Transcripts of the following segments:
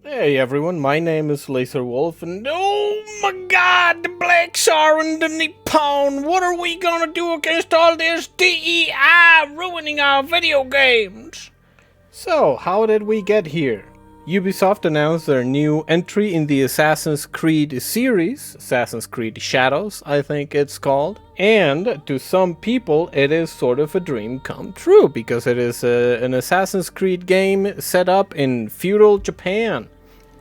Hey everyone, my name is Laser Wolf, and oh my god, the Blacks are in the Nippon! What are we gonna do against all this DEI ruining our video games? So, how did we get here? Ubisoft announced their new entry in the Assassin's Creed series, Assassin's Creed Shadows, I think it's called. And to some people, it is sort of a dream come true, because it is an Assassin's Creed game set up in feudal Japan.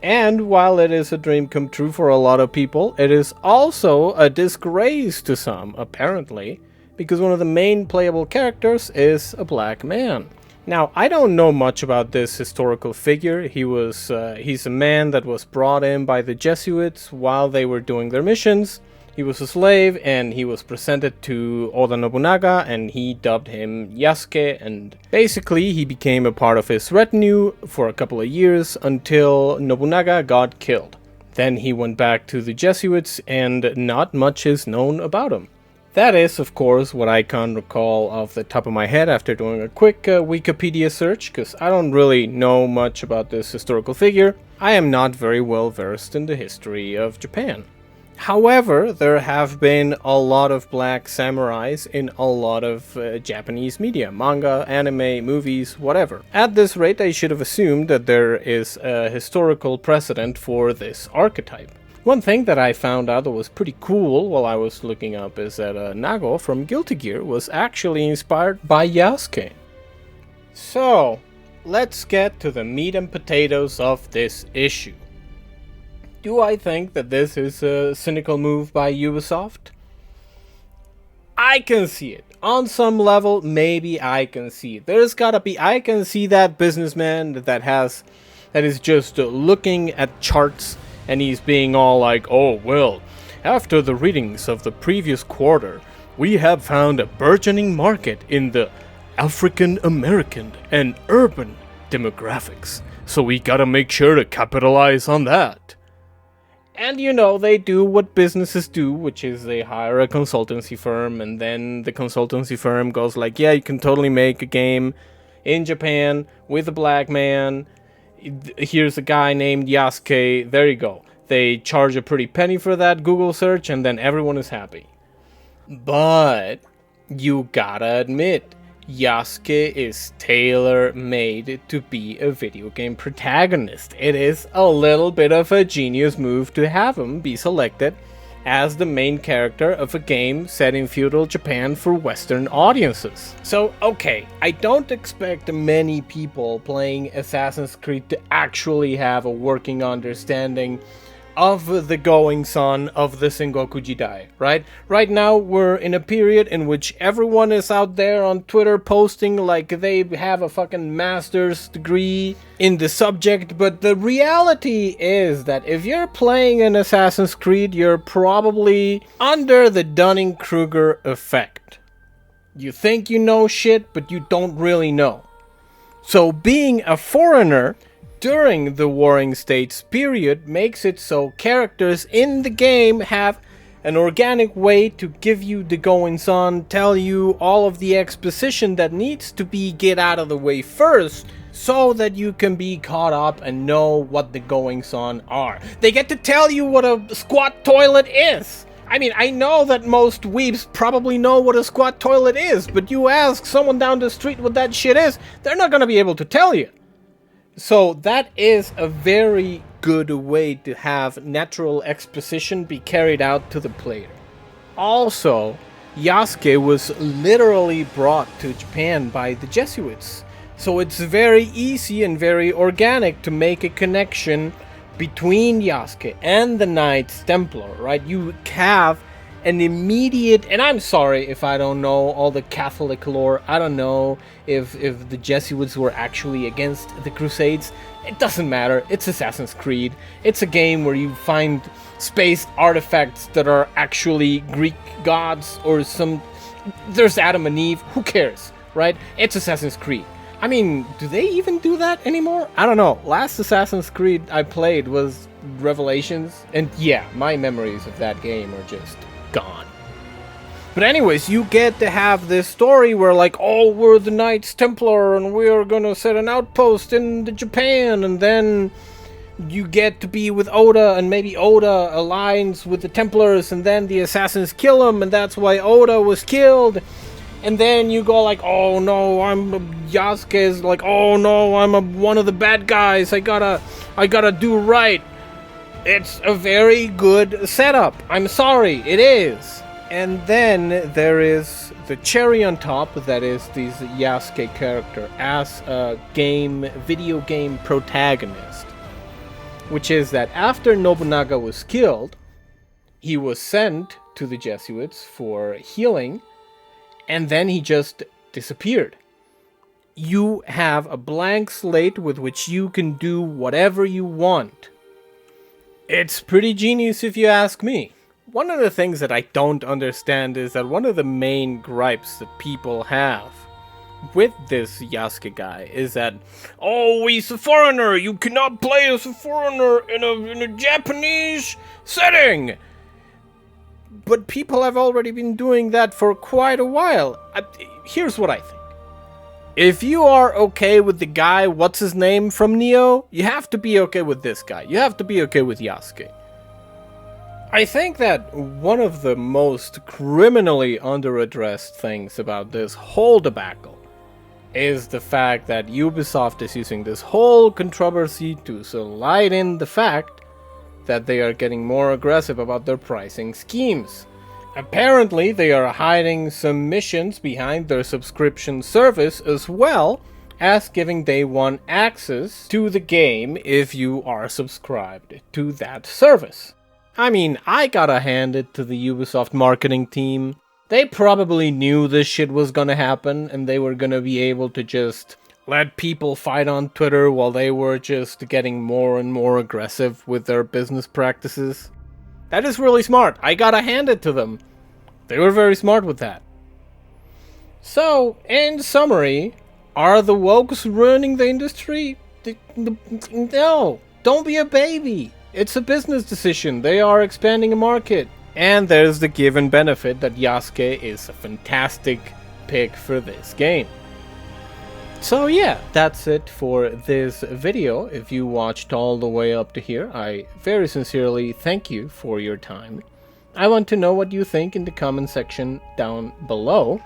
And while it is a dream come true for a lot of people, it is also a disgrace to some, apparently, because one of the main playable characters is a black man. Now, I don't know much about this historical figure. He's a man that was brought in by the Jesuits while they were doing their missions. He was a slave, and he was presented to Oda Nobunaga, and he dubbed him Yasuke, and basically he became a part of his retinue for a couple of years until Nobunaga got killed. Then he went back to the Jesuits, and not much is known about him. That is, of course, what I can recall off the top of my head after doing a quick Wikipedia search, because I don't really know much about this historical figure. I am not very well versed in the history of Japan. However, there have been a lot of black samurais in a lot of Japanese media, manga, anime, movies, whatever. At this rate, I should have assumed that there is a historical precedent for this archetype. One thing that I found out that was pretty cool while I was looking up is that Nago from Guilty Gear was actually inspired by Yasuke. So, let's get to the meat and potatoes of this issue. Do I think that this is a cynical move by Ubisoft? I can see it. On some level, maybe I can see it. There's gotta be, I can see that businessman that is just looking at charts, and he's being all like, oh, well, after the readings of the previous quarter, we have found a burgeoning market in the African American and urban demographics. So we gotta make sure to capitalize on that. And you know, they do what businesses do, which is they hire a consultancy firm, and then the consultancy firm goes like, yeah, you can totally make a game in Japan with a black man. Here's a guy named Yasuke, there you go. They charge a pretty penny for that Google search, and then everyone is happy. But you gotta admit, Yasuke is tailor-made to be a video game protagonist. It is a little bit of a genius move to have him be selected as the main character of a game set in feudal Japan for Western audiences. So, okay, I don't expect many people playing Assassin's Creed to actually have a working understanding of the goings-on of the Sengoku Jidai, right? Right now, we're in a period in which everyone is out there on Twitter posting like they have a fucking master's degree in the subject, but the reality is that if you're playing an Assassin's Creed, you're probably under the Dunning-Kruger effect. You think you know shit, but you don't really know. So being a foreigner during the Warring States period makes it so characters in the game have an organic way to give you the goings-on, tell you all of the exposition that needs to be get out of the way first, so that you can be caught up and know what the goings-on are. They get to tell you what a squat toilet is! I mean, I know that most weebs probably know what a squat toilet is, but you ask someone down the street what that shit is, they're not gonna be able to tell you. So that is a very good way to have natural exposition be carried out to the player. Also, Yasuke was literally brought to Japan by the Jesuits. So it's very easy and very organic to make a connection between Yasuke and the Knights Templar, right? You have an immediate, and I'm sorry if I don't know all the Catholic lore, I don't know if the Jesuits were actually against the Crusades. It doesn't matter, it's Assassin's Creed. It's a game where you find space artifacts that are actually Greek gods or there's Adam and Eve, who cares, right? It's Assassin's Creed. I mean, do they even do that anymore? I don't know. Last Assassin's Creed I played was Revelations, and yeah, my memories of that game are just gone. But anyways, you get to have this story where like, oh, we're the Knights Templar and we're gonna set an outpost in Japan, and then you get to be with Oda, and maybe Oda aligns with the Templars, and then the assassins kill him, and that's why Oda was killed. And then you go like, oh no, Yasuke is like, oh no, one of the bad guys. I gotta do right. It's a very good setup. I'm sorry, it is. And then there is the cherry on top, that is this Yasuke character as a video game protagonist. Which is that after Nobunaga was killed, he was sent to the Jesuits for healing, and then he just disappeared. You have a blank slate with which you can do whatever you want. It's pretty genius if you ask me. One of the things that I don't understand is that one of the main gripes that people have with this Yasuke guy is that, oh, he's a foreigner, you cannot play as a foreigner in a Japanese setting. But people have already been doing that for quite a while. Here's what I think. If you are okay with the guy, what's his name from Neo, you have to be okay with this guy. You have to be okay with Yasuke. I think that one of the most criminally under-addressed things about this whole debacle is the fact that Ubisoft is using this whole controversy to light in the fact that they are getting more aggressive about their pricing schemes. Apparently, they are hiding some missions behind their subscription service, as well as giving day one access to the game if you are subscribed to that service. I mean, I gotta hand it to the Ubisoft marketing team. They probably knew this shit was gonna happen, and they were gonna be able to just let people fight on Twitter while they were just getting more and more aggressive with their business practices. That is really smart. I gotta hand it to them. They were very smart with that. So, in summary, are the wokes ruining the industry? No, don't be a baby. It's a business decision. They are expanding a market. And there's the given benefit that Yasuke is a fantastic pick for this game. So yeah, that's it for this video. If you watched all the way up to here, I very sincerely thank you for your time. I want to know what you think in the comment section down below.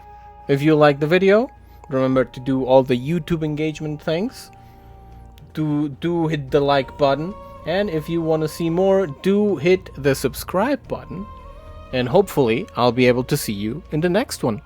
If you like the video, remember to do all the YouTube engagement things. Do hit the like button. And if you want to see more, do hit the subscribe button. And hopefully, I'll be able to see you in the next one.